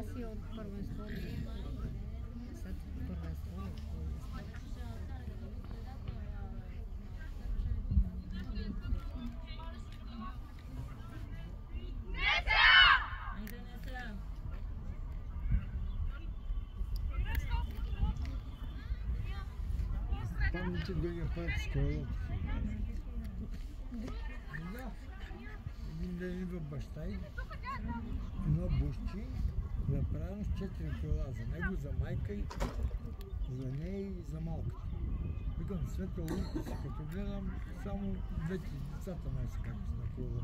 това си от първенство. Сега първенство. Памните другия път с колата си. Да. Един ден идва баща и едно бушче, направено с 4 кола. За него, за майка и за нея и за малката. Викам, Света лунка си, като гледам, само двете децата май са както са на кола.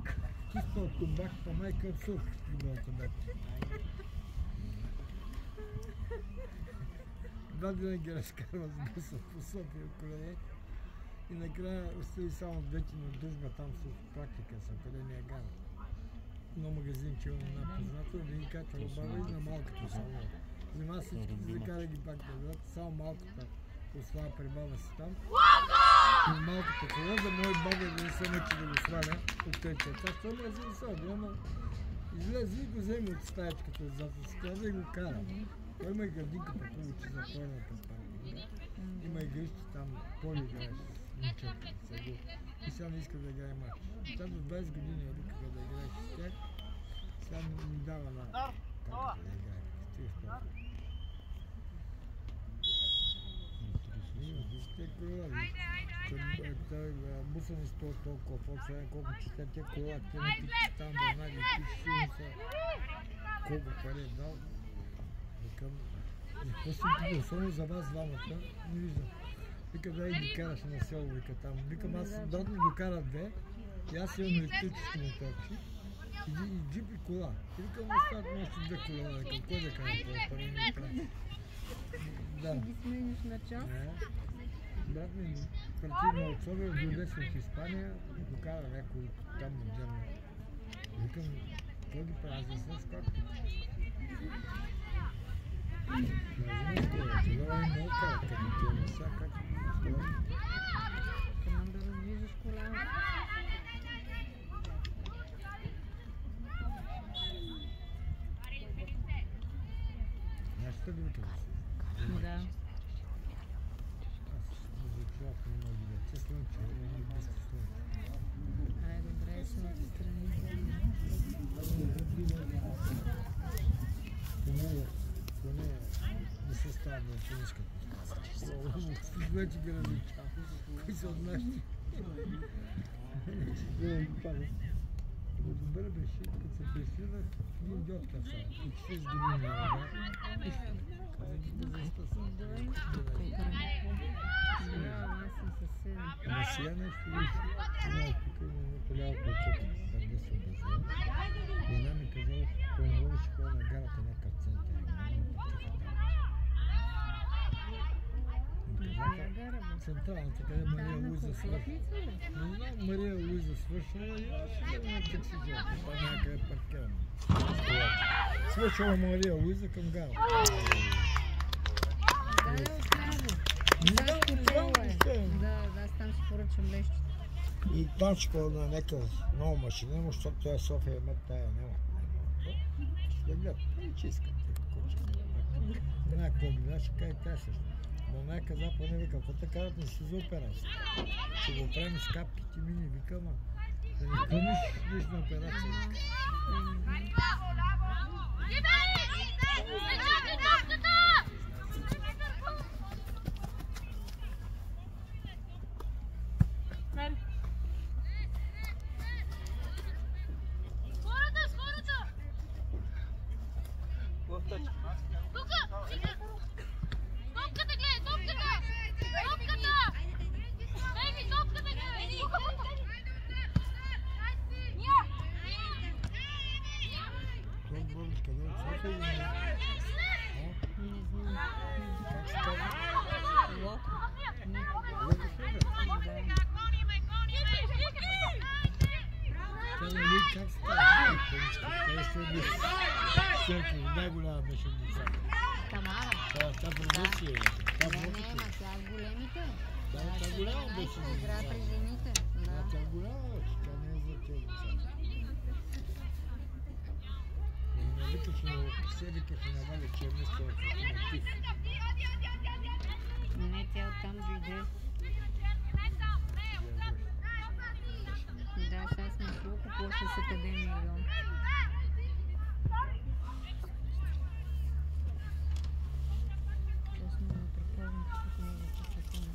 Чисто от тумбаката майка в София другата бебка. Два дена ги разкарва с буса по София колене и накрая остави само двете на дружба там с практика са, къде не е гара. Но магазинче има една позната, да ги качва обава и на малката само. Взема всичките, закара ги пак на град, само малката ослава при баба си там. И малката кола, да може баба да не се мъчи да го сваля от течета. Що ме заисоби, ама излезе и го вземе от стаечката отзад си, да и го кара. Той има и градинка по повече за втората парка. Има и грищи там, Поли играе с момчета. И сега не иска да играе матч. Тя до 20 години я викаха да играе с тях. Сега ми дава на парка да играе. Те кола, той буса не стои толкова, после колко чета те кола, те не пичи там да наги, пичи са колко пари е дал. Викам, какво си пидил, само за вас двамата, не виждам. Вика, да и ги караш на село, вика там. Викам, аз брат ми докара две, и аз имам електрически моторчи, и джип и кола. И викам, остават още две кола, викам, кой да кара това, пари не прави. Да. Ще ги смениш на час? Брат ми партийно от София, дойде си от Испания, докара някой там отделно. Викам, той ги прави, аз не съм скарпи. Тогава е много карат, като тия не са, как страшно. Трябва да раздвижиш коляната. Нашата група ли си? Да. Аз за това не мога да видя. Че слънче, не близко слънче. Ай, добре, съм отстрани. Поне не се става да финишката. Вече ги различава. Кои са от нашите? Добре беше, като се пресвирах, един дядка са. От 6 години на назад. Каза ги да застаса. Аз съм със 7. Ама сега нещо виж. Тук има наполяло пълчета. Там да се образува. И една ми казала, по-ново ще ходя на гарата някакъв център. Централната, къде Мария Луиза свършва. Не знам, Мария Луиза свършва и аз ще взема на таксиджа. Това някъде паркирано. Свършва Мария Луиза към гара. Да, отново. Да, аз там си поръчам лещите. И там ще ходя на някакъв нова машина, но защото това е София, мет тая няма. Ще гледат, че искат. Не знае какво гледа, ще кажа тя също. Но най каза, поне вика, какво те карат не си за операция? Ще го правим с капките мини, вика, ма да не пълниш лична операция. Най-голяма беше деца. Тамара. Тя продукция е. Не, тя е големите. Тя голяма беше за игра при жените. Тя голяма беше, тя не е за тези деца. викаше на се, викаше на Валя, че е место от локомотив. Не, тя оттам дойде. Да, сега сме в Луко, после с Академия Лион. Честно не предполагам, защото не е започваме.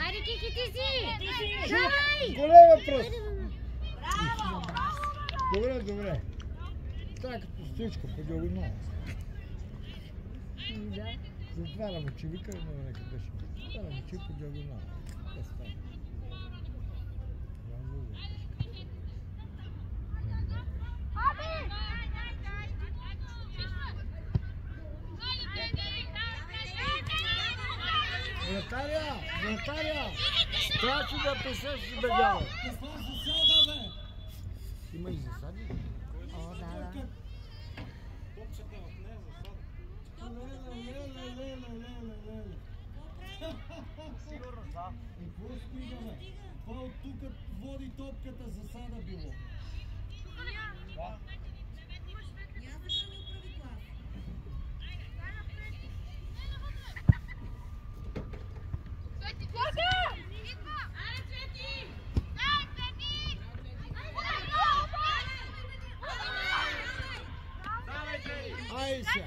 Айде, Кики, ти си! Давай! Голям въпрос! Добре, добре. Това като стичка по диагонал. Да. Затварям очи, вика, но нека беше. Затварям очи по диагонал. Да стане. Наталия! Трябваше да писаш с бегала. Има и засади? О, да. Какво стигаме? Това от тук води топката, засада било. Айся!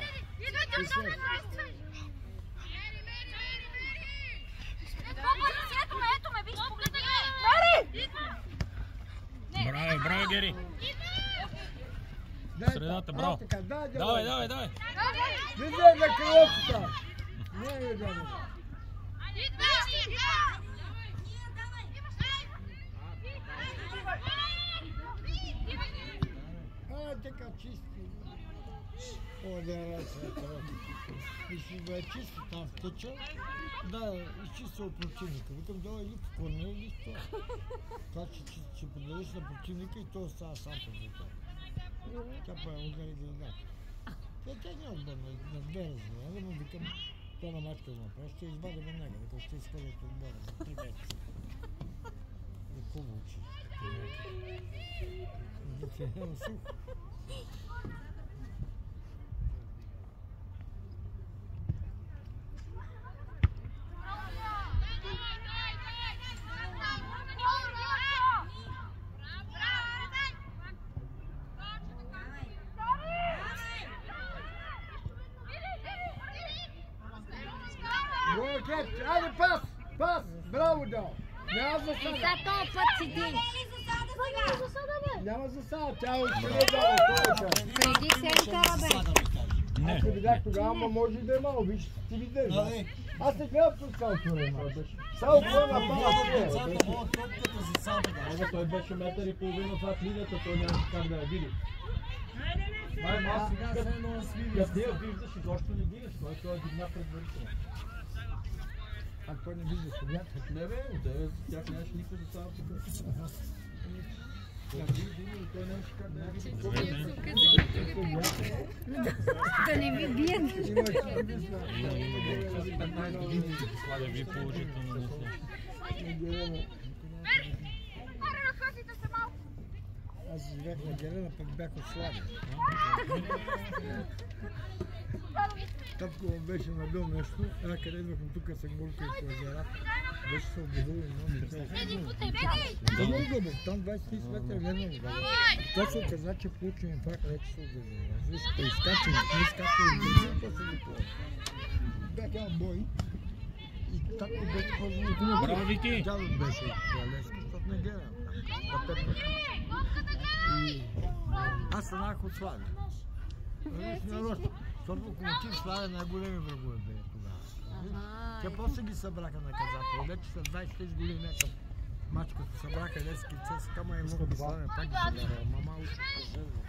Браво, Гери! Средата, браво! Давай! Виждай на крилото! Не, не. Така чисти. О, да, мисля да е чисто там в тъча. Да, изчистил противника. Викам, давай или в корнер, или в това. Това, че подадеш на противника и той става сам по това. Тя па е удари да играта. Тя не е отборна, на две разни. Да му викам, той на мачка да направи, ще извадя веднага, викам, ще изхвърля от отбора за 3 месеца. Да получи. Да е сухо. Айде, пас! Браво, да! Няма засада! За този път си ти! Няма засада, тя е отстрелила повече. Преди центъра, бе! Аз се видях тогава, ама може да е малко, виж, ти видеш. Аз не гледам по цялото време. Само кой напала това. Той беше метър и половина зад линията, той няма как да я види. Аз сега се едно свири. Като я виждаш, изобщо не видиш, той е дигна предварително. А той не вижда съдята. Не бе, от тебе тях нямаш никой за само тук. Да не ви бият. Славя ви положително не слуша. Аз живеех на Гелена, пък бях от Славя. Татко беше набил нещо, къде идвахме тук с Гурка и по езерата. Беше се обидил едно лице. Да, много дълбок, там 20 метра влезнало. Той се оказа, че получи инфаркт, вече се обидил. Виж, като изкачим, не изкачим, то се допълва. Бях на бой и татко беше по-зло. Браво, Вики! Дядът беше от Леска, защото не гледам там, на Петър. И аз станах от Славя. Защото Локомотив Славя най-големи врагове бе тогава. Те после ги събраха наказателно. Вече са 26 години някакъв мач, като събраха Левски и ЦСКА, ма много ги Славя, пак ги събраха. Мама учи по-жезно.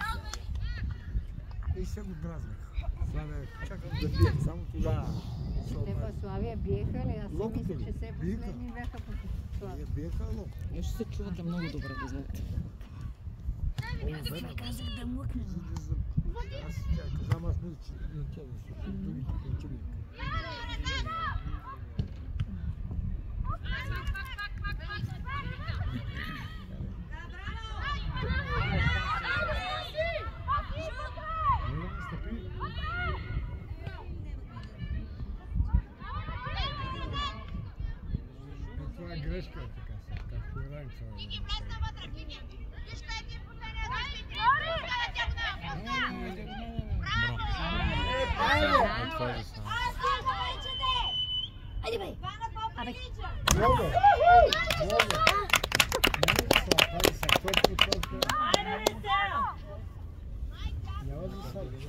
И се го дразнаха. Славя чакат да бият, само тогава. Те по Славия биеха ли? Аз си Локото мисля, ли? че все последни бяха по Славия. Биеха локо. Ще се чувате много добре, да знаете. Казах да мъкна. Аз казвам, аз мисля, че не тя да слушам другите противника. Това е грешка, така се, както е ранца. Айде бе! Абе! Много! Много! Няма да се апари са, който толкова... Няма да се апари.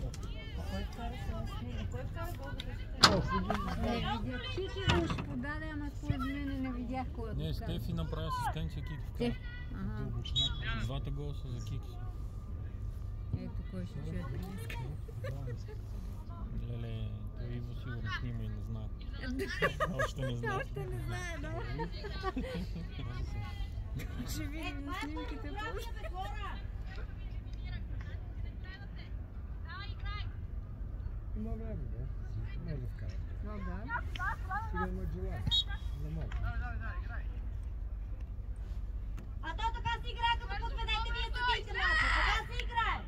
Не видях. Кики го ще подаде, ама според мен не видях кой е. Не, Стефи направи асистенция Кики вкара. Двата гола са за Кики. Ето кой ще чуе днес. Леле, той Иво сигурно снима и не знае. Още не знае. Още не знае, да. Ще видим на снимките после. Има време, да. Може да вкара. Но да. Сега има желание. Не мога. А то така се играе, като подведете вие съдиите мача. Така се играе.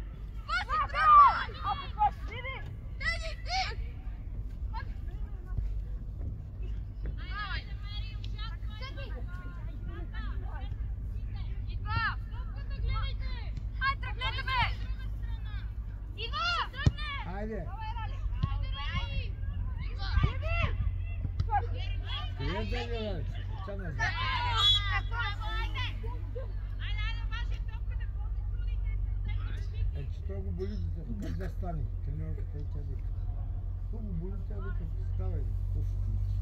Хайде! Къде е Дели? Тя не знае. Че той го боли, как да стане? Треньорката и тя вика. Той го боли, тя вика, ставай, какво се случи?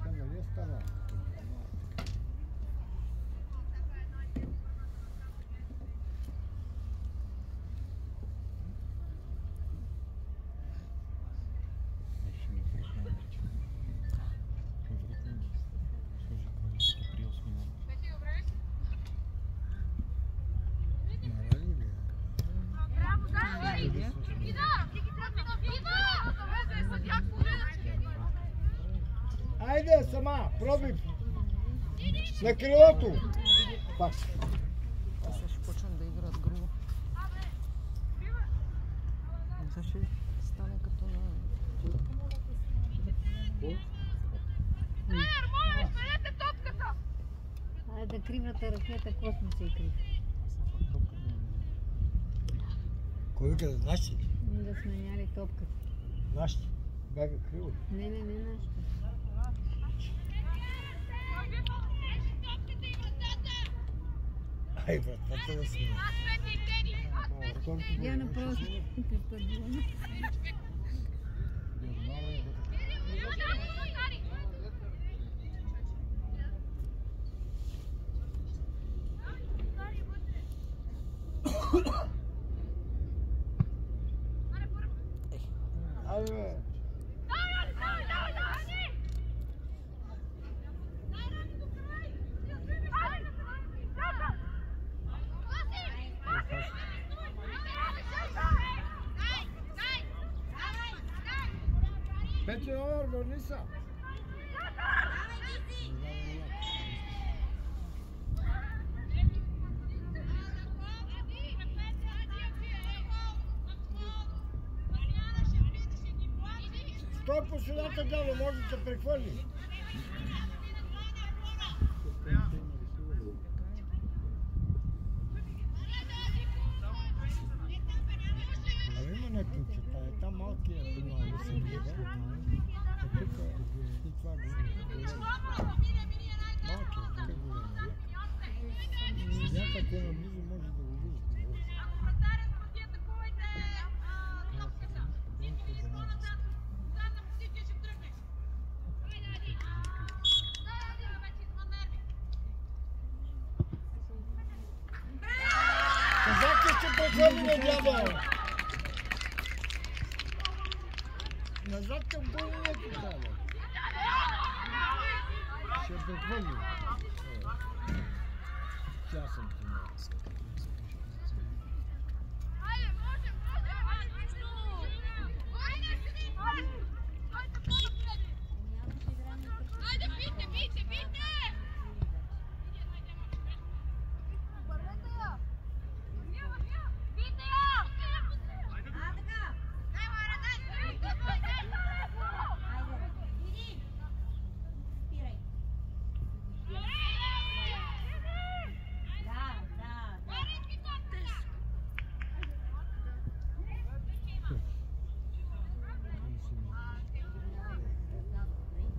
Тя нали е става? Айде сама, пробив! На крилото! Пак! Сега ще почвам да играят грубо. Сега ще стане като на... Айде да кривната ракета, космоса и крив. Кой вика да нашите? Да сменяли топката. Нашите. Бяга криво. Не, нашите. Ай, вратата да сме. Я направо се изпъдвам. Айде! 5 върни са. Стой по средата, дядо, може да те прехвърли. Абе има някакъв е там малкият пенал да се гледа. А тук и това голем. Малкият, тук голем. Някак е наблизо може да го види. Казах ти, ще прехвърли на дядо! Назад към големието трябва. Ще прехвърли. Тя съм ти няма.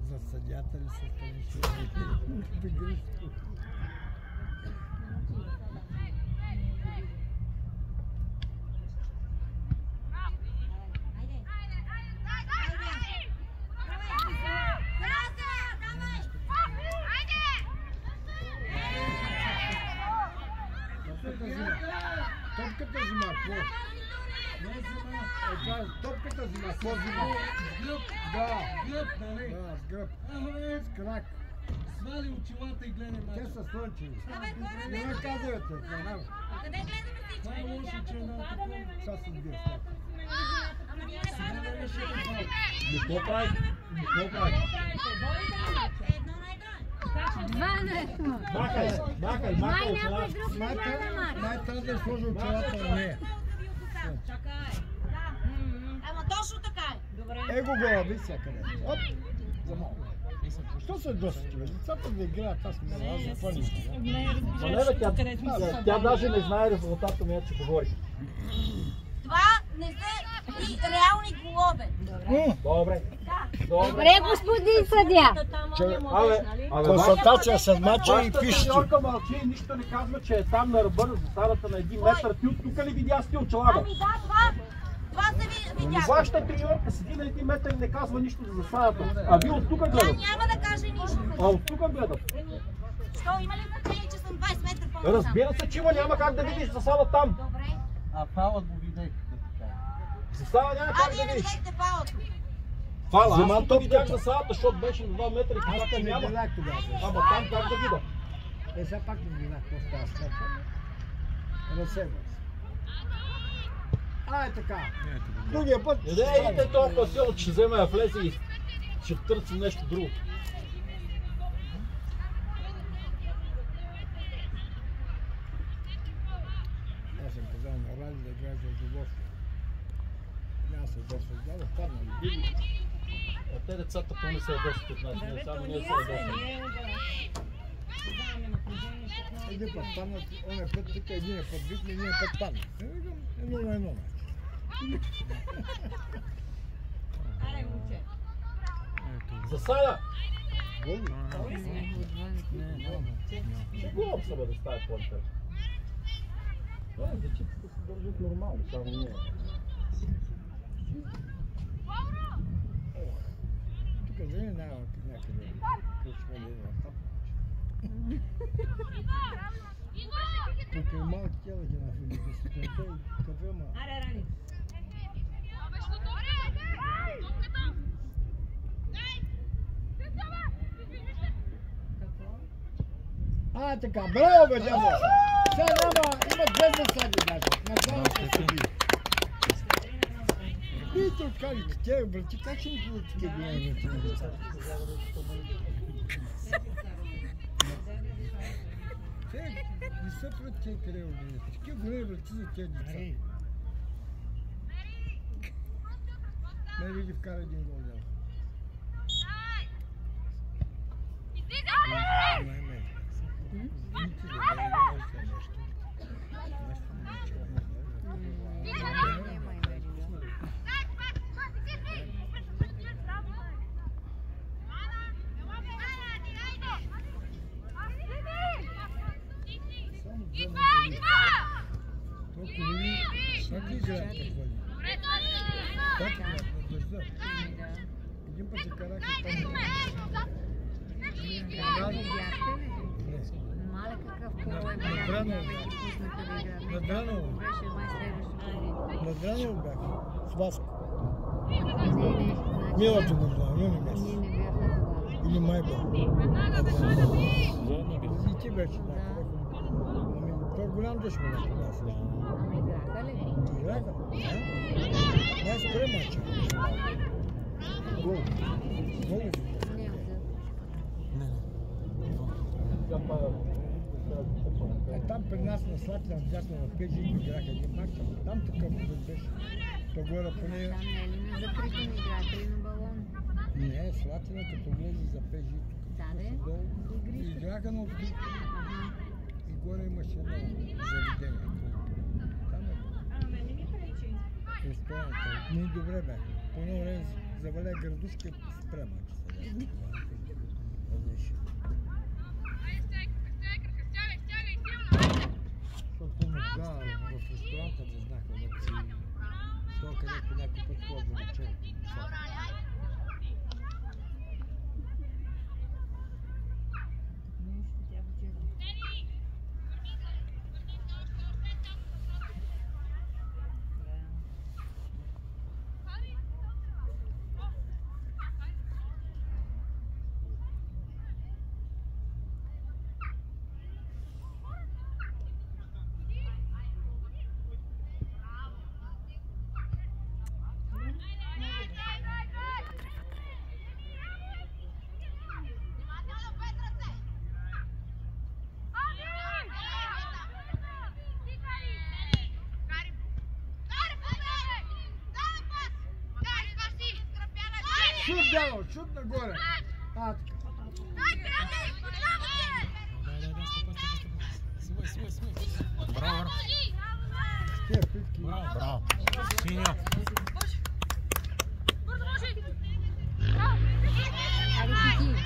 За съдята ли се станеше? Гръшко. Топката взима, какво? Топката взима, какво взима? С гръб. Да. Гръб, нали? Да, с гръб. С крак. Свали очилата и гледай Те мача. са слънчеви. Не ме казвате, знам. Къде гледаме всички? Това е лошо, че е на такова. Сега се сбия. Ама ние не Сега гледаме ще е фал. Какво прави? Какво прави? едно на едно. Два на едно. Махай Май очилата. някой друг не гледа мач. Май трябва да сложи очилата на нея. Ама точно така е. Его го би всякъде. Оп! За малко. Що се досите, бе? Децата да играят, аз не знам, аз запълни. Но не бе, тя даже не знае резултата ми, че говори. Това не са и реални голове. Добре. Добре, господин съдя. Консултация след мача и пишете. Треньорка мълчи и нищо не казва, че е там на ръба на засадата на 1 метър. Ти от тук ли видя стил челага? Ами да, това се видя. Вашата треньорка седи на 1 метър и не казва нищо за засадата. А вие от тук Тя гледат. няма да каже нищо. А от тук гледат. Що, има ли значение, че съм 20 метра по-насам? Разбира се, че има, няма как да видиш засада там. Добре. А фалът го видях. Засада няма А, как вие да не видиш. видяхте фалото. Фала, Взема аз тук видях топката. засадата, защото беше на 2 метра и Аз казах, те че не няма. гледах тогава. Ама там как да видя? Сега пак не гледах какво става с това. Разсебва се. А, е така. Другия път. Идете толкова силно, че ще вземе да влезе и ще търси нещо друго. Аз съм казал на Ради да играе за удоволствие. Няма се удоволствие, да паднали. Били. А те децата поне се ядосат от нас, не само ние се ядосат. Един път паднат, оня път тук, един път викне, един път падна. Едно на едно. Засада! Гол ли? Гол се бе да става понтер. Дечиците се държат нормално, само ние. Тук да не няма някъде. Късме ли на тап. Тук е малки тела ги нафили, да се тънта и кафе ма. Аре, Рани. А, така, браво бе, дядо! Сега няма, има две засади даже. Началото се би. Видите, откажете, те брати, как ще ми бъдат такива големи деца? Те не са пред тези къде обидят. Такива големи брати за тези деца. Мери ги вкара един гол дел. Как играят какво ли? Как играят на дъжда? Един път се карах и там. Мале какъв кол е бях, вече пуснаха да играят. Надраново. Беше май следващото. Надраново бях. С Васко. Не. Милото го знам, но не месец. Ние не бяхме тогава. Или май бях. Заедно бяха. И ти беше, да. Той голям дъжд ме тогава. Ама играха ли? Играха? Не, спре мача. Гол. Гол ли? Не, Там при нас на Слатина, дясно в Пежи, играха един мач, там такъв беше. То горе поне... там не е ли на закрито, не играете ли на балон? Не, Слатина като влезе за Пежи тук. Да, де? И играха на открито. Ага. И горе имаше едно заведение. Там е. Ресторанта. Ние добре бяха. По едно време заваля градушка и спре мача. Защото тогава в ресторанта не знаха да си то, където някой път ходят за вечер. Шут, Дело, шут нагоре. А, така. Браво, Те, питки. браво. Синя. Айде ти.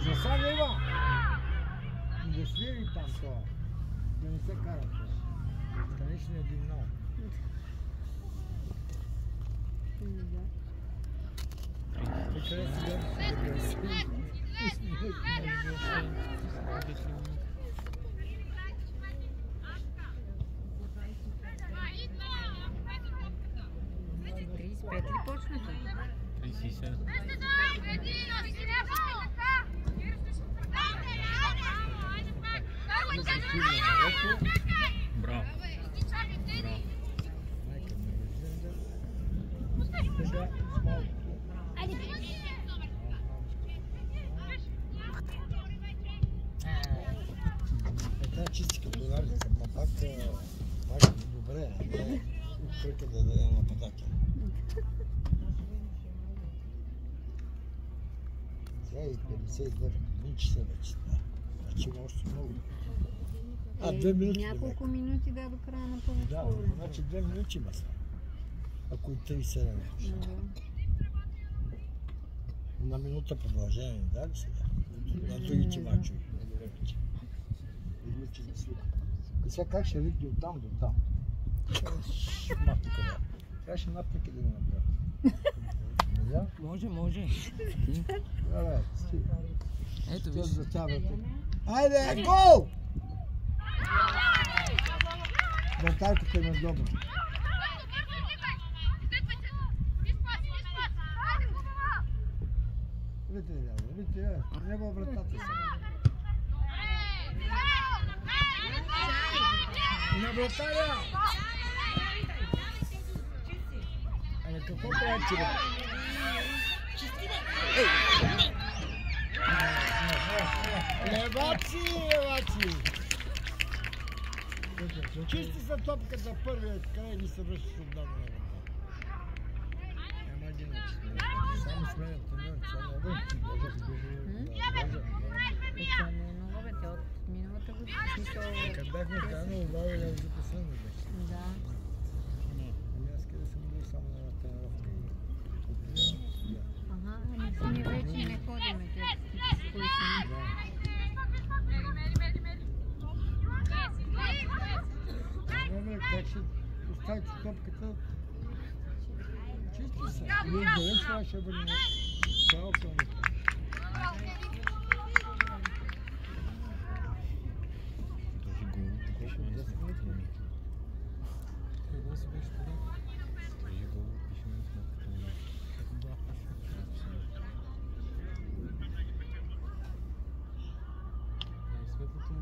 За сега има. Да свири там това. Да не се кара това. Страничен един много. Къде си гледаш? Пет ли почнаха? 37. Браво. Една чистика доларница, ма пак добре, не открика да даде нападател. 2,52, мънчи се вече. Значи има още много. 2 минути. Няколко минути да до края на повече Да, време. значи 2 минути има сега. Ако и 37 вече. На минута продължение, да ли сега? На другите мачове. И сега как ще ритни от там до там? Напника, да. Сега ще напника да го направя. Може. Добре, стига. Ето Ще виж. затявате. Айде, гол! Вратарката им е добра. Вите, нема вратата сега. На вратаря! Абе, какво правите, бе? Леваци, леваци! Чисти са топката първия край и се връщаш отдавна на врата. Ама ги научи. Само сменят треньор, това не бъде. Това не е много, бе, те от миналата година. Като бяхме тайно, обавили аз за последно беше. Да. Ами аз къде съм бил само на тренировка и Ага, ами ние вече не ходиме, те кои са. Добре, как ще оставите топката? Чисти са. Ние отдалеч трябваше да бъдем цяло пълника. Този гол, пише на 10 минути. Какво си беше подал? Този гол, пише на 10 минути. Да. Светлото